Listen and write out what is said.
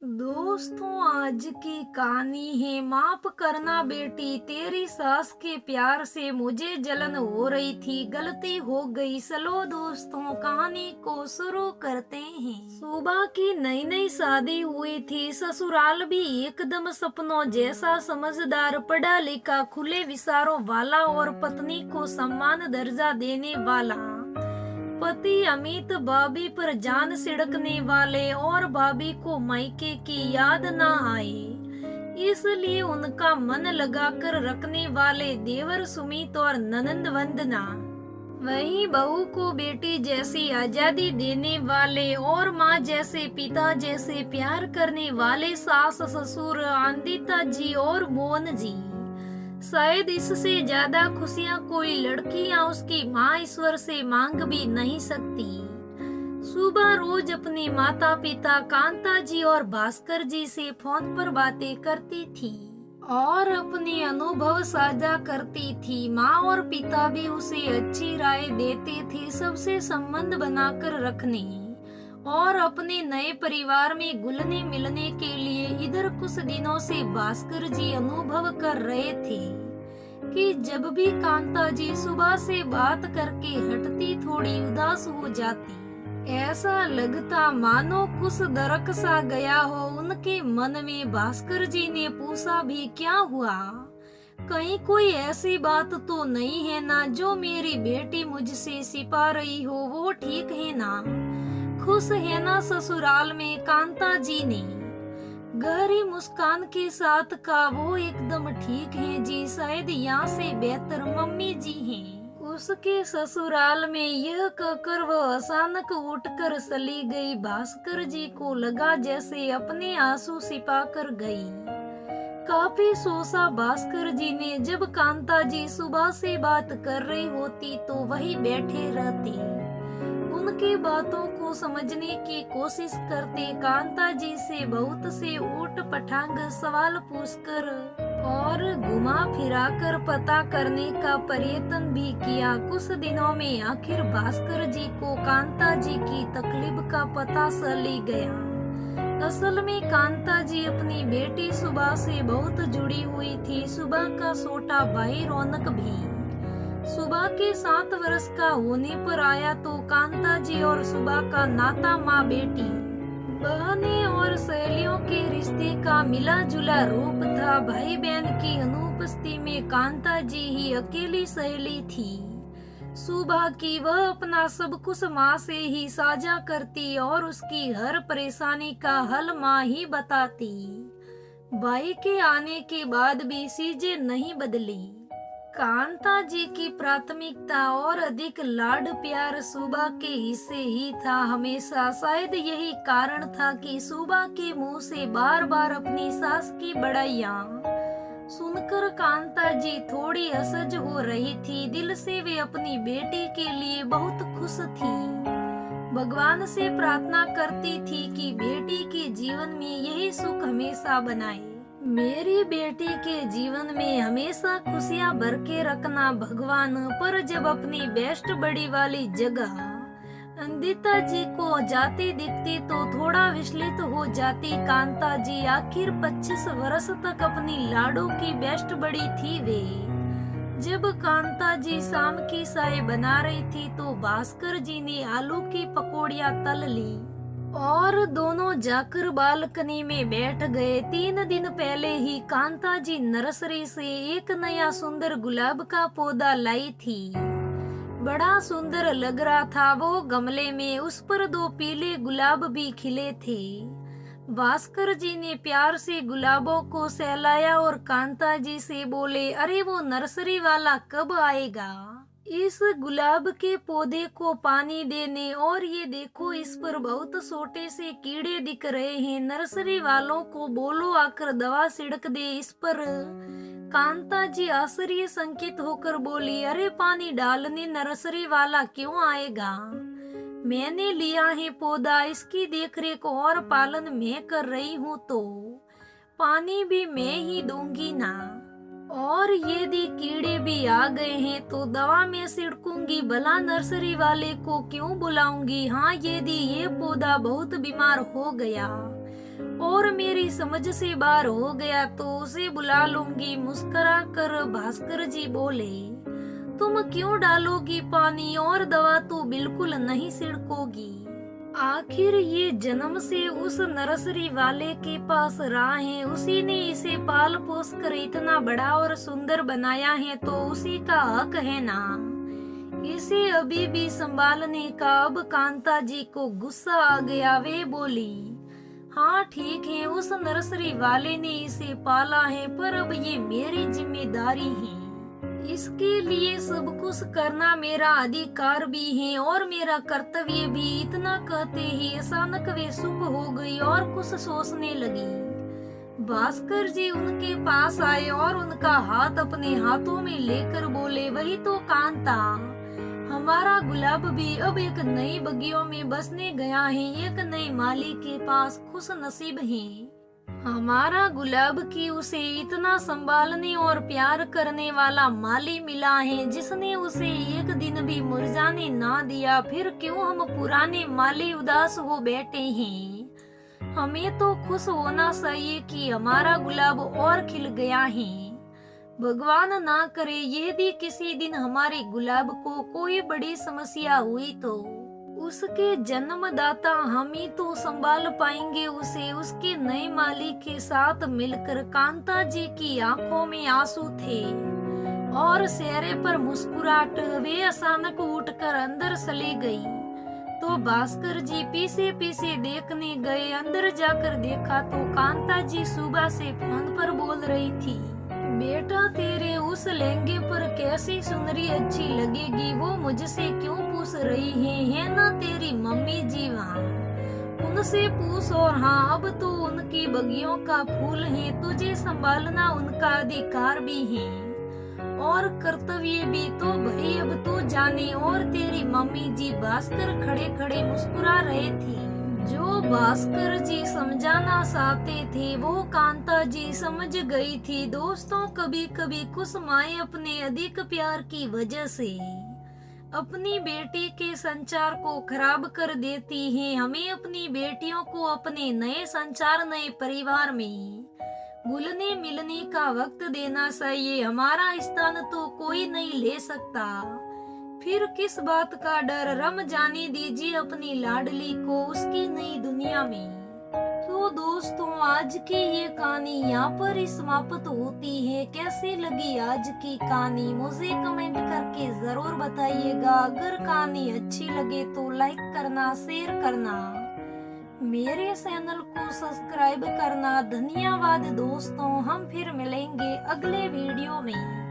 दोस्तों, आज की कहानी है माफ करना बेटी। तेरी सास के प्यार से मुझे जलन हो रही थी, गलती हो गई। चलो दोस्तों, कहानी को शुरू करते हैं। सुबह की नई नई शादी हुई थी। ससुराल भी एकदम सपनों जैसा, समझदार, पढ़ा लिखा, खुले विचारों वाला और पत्नी को सम्मान दर्जा देने वाला। पति अमित भाभी पर जान छिड़कने वाले और भाभी को मायके की याद ना आए, इसलिए उनका मन लगाकर रखने वाले देवर सुमित और ननंद वंदना। वही बहू को बेटी जैसी आजादी देने वाले और माँ जैसे, पिता जैसे प्यार करने वाले सास ससुर आनंदिता जी और मोहन जी। शायद इससे ज्यादा खुशियाँ कोई लड़की या उसकी माँ ईश्वर से मांग भी नहीं सकती। सुबह रोज अपने माता पिता कांता जी और भास्कर जी से फोन पर बातें करती थी और अपने अनुभव साझा करती थी। माँ और पिता भी उसे अच्छी राय देते थे सबसे संबंध बनाकर रखने और अपने नए परिवार में घुलने मिलने के लिए। इधर कुछ दिनों से भास्कर जी अनुभव कर रहे थे कि जब भी कांता जी सुबह से बात करके हटती, थोड़ी उदास हो जाती। ऐसा लगता मानो कुछ दरक सा गया हो उनके मन में। भास्कर जी ने पूछा भी, क्या हुआ? कहीं कोई ऐसी बात तो नहीं है ना जो मेरी बेटी मुझसे छिपा रही हो? वो ठीक है ना? खुश है ना ससुराल में? कांता जी ने गहरी मुस्कान के साथ कहा, वो एकदम ठीक है जी, शायद यहाँ से बेहतर मम्मी जी हैं। उसके ससुराल में यह कहकर वह अचानक उठकर चली गई। भास्कर जी को लगा जैसे अपने आंसू छिपा कर गई। काफी सोचा भास्कर जी ने। जब कांता जी सुबह से बात कर रही होती तो वही बैठे रहते, उनकी बातों को समझने की कोशिश करते। कांता जी से बहुत से ऊट पटांग सवाल पूछकर और घुमा फिरा कर पता करने का प्रयत्न भी किया। कुछ दिनों में आखिर भास्कर जी को कांता जी की तकलीफ का पता चल ही गया। असल में कांता जी अपनी बेटी सुबह से बहुत जुड़ी हुई थी। सुबह का छोटा भाई रौनक भी सुबह के 7 वर्ष का होने पर आया तो कांता जी और सुबह का नाता माँ बेटी, बहनें और सहेलियों के रिश्ते का मिला जुला रूप था। भाई बहन की अनुपस्थिति में कांता जी ही अकेली सहेली थी। सुबह की वह अपना सब कुछ माँ से ही साझा करती और उसकी हर परेशानी का हल माँ ही बताती। भाई के आने के बाद भी चीजें नहीं बदली। कांता जी की प्राथमिकता और अधिक लाड प्यार सुबह के हिस्से ही था हमेशा। शायद यही कारण था कि सुबह के मुंह से बार बार अपनी सास की बड़ाइयां सुनकर कांता जी थोड़ी असहज हो रही थी। दिल से वे अपनी बेटी के लिए बहुत खुश थी। भगवान से प्रार्थना करती थी कि बेटी के जीवन में यही सुख हमेशा बनाए। मेरी बेटी के जीवन में हमेशा खुशियाँ भर के रखना भगवान। पर जब अपनी बेस्ट बड़ी वाली जगह अंदिता जी को जाती दिखती तो थोड़ा विचलित हो जाती कांता जी। आखिर 25 वर्ष तक अपनी लाडो की बेस्ट बड़ी थी वे। जब कांता जी शाम की चाय बना रही थी तो भास्कर जी ने आलू की पकौड़ियाँ तल ली और दोनों जाकर बालकनी में बैठ गए। 3 दिन पहले ही कांता जी नर्सरी से एक नया सुंदर गुलाब का पौधा लाई थी। बड़ा सुंदर लग रहा था वो गमले में। उस पर 2 पीले गुलाब भी खिले थे। भास्कर जी ने प्यार से गुलाबों को सहलाया और कांता जी से बोले, अरे वो नर्सरी वाला कब आएगा इस गुलाब के पौधे को पानी देने? और ये देखो, इस पर बहुत छोटे से कीड़े दिख रहे हैं। नर्सरी वालों को बोलो आकर दवा छिड़क दे इस पर। कांता जी आश्चर्यचकित होकर बोली, अरे पानी डालने नर्सरी वाला क्यों आएगा? मैंने लिया है पौधा, इसकी देखरेख और पालन मैं कर रही हूँ तो पानी भी मैं ही दूंगी ना। और यदि कीड़े भी आ गए हैं तो दवा मैं छिड़कूंगी, भला नर्सरी वाले को क्यों बुलाऊंगी? हाँ, यदि ये पौधा बहुत बीमार हो गया और मेरी समझ से बाहर हो गया तो उसे बुला लूंगी। मुस्कुरा कर भास्कर जी बोले, तुम क्यों डालोगी पानी, और दवा तो बिल्कुल नहीं छिड़कोगी। आखिर ये जन्म से उस नर्सरी वाले के पास रहा है, उसी ने इसे पाल पोस कर इतना बड़ा और सुंदर बनाया है, तो उसी का हक है ना इसे अभी भी संभालने का। अब कांता जी को गुस्सा आ गया। वे बोली, हाँ ठीक है, उस नर्सरी वाले ने इसे पाला है, पर अब ये मेरी जिम्मेदारी है। इसके लिए सब कुछ करना मेरा अधिकार भी है और मेरा कर्तव्य भी। इतना कहते ही अचानक वे चुप हो गई और कुछ सोचने लगी। भास्कर जी उनके पास आए और उनका हाथ अपने हाथों में लेकर बोले, वही तो कांता, हमारा गुलाब भी अब एक नई बगियों में बसने गया है, एक नए माली के पास खुश नसीब है। हमारा गुलाब की उसे इतना संभालने और प्यार करने वाला माली मिला है, जिसने उसे एक दिन भी मुरझाने ना दिया। फिर क्यों हम पुराने माली उदास हो बैठे हैं। हमें तो खुश होना चाहिए कि हमारा गुलाब और खिल गया है। भगवान ना करे यदि किसी दिन हमारे गुलाब को कोई बड़ी समस्या हुई तो उसके जन्मदाता हम ही तो संभाल पाएंगे उसे। उसके नए माली के साथ मिलकर कांता जी की आंखों में आंसू थे और चेहरे पर मुस्कुराहट। वे अचानक उठकर अंदर चली गई तो भास्कर जी पीछे पीछे देखने गए। अंदर जाकर देखा तो कांता जी सुबह से फोन पर बोल रही थी, बेटा तेरे उस लहंगे पर कैसी सुंदरी अच्छी लगेगी, वो मुझसे क्यों पूछ रही है ना तेरी मम्मी जी वहाँ, उनसे पूछ। और हाँ, अब तो उनकी बगियों का फूल है, तुझे संभालना उनका अधिकार भी है और कर्तव्य भी। तो भाई अब तो जाने। और तेरी मम्मी जी भास्कर खड़े खड़े मुस्कुरा रहे थे। जो भास्कर जी समझाना चाहते थे वो कांता जी समझ गई थी। दोस्तों, कभी कभी कुछ माएं अपने अधिक प्यार की वजह से अपनी बेटी के संचार को खराब कर देती हैं। हमें अपनी बेटियों को अपने नए संचार, नए परिवार में घुलने मिलने का वक्त देना चाहिए। हमारा स्थान तो कोई नहीं ले सकता, फिर किस बात का डर। रम जाने दीजिए अपनी लाडली को उसकी नई दुनिया में। तो दोस्तों, आज की ये कहानी यहाँ पर ही समाप्त होती है। कैसी लगी आज की कहानी मुझे कमेंट करके जरूर बताइएगा। अगर कहानी अच्छी लगे तो लाइक करना, शेयर करना, मेरे चैनल को सब्सक्राइब करना। धन्यवाद दोस्तों, हम फिर मिलेंगे अगले वीडियो में।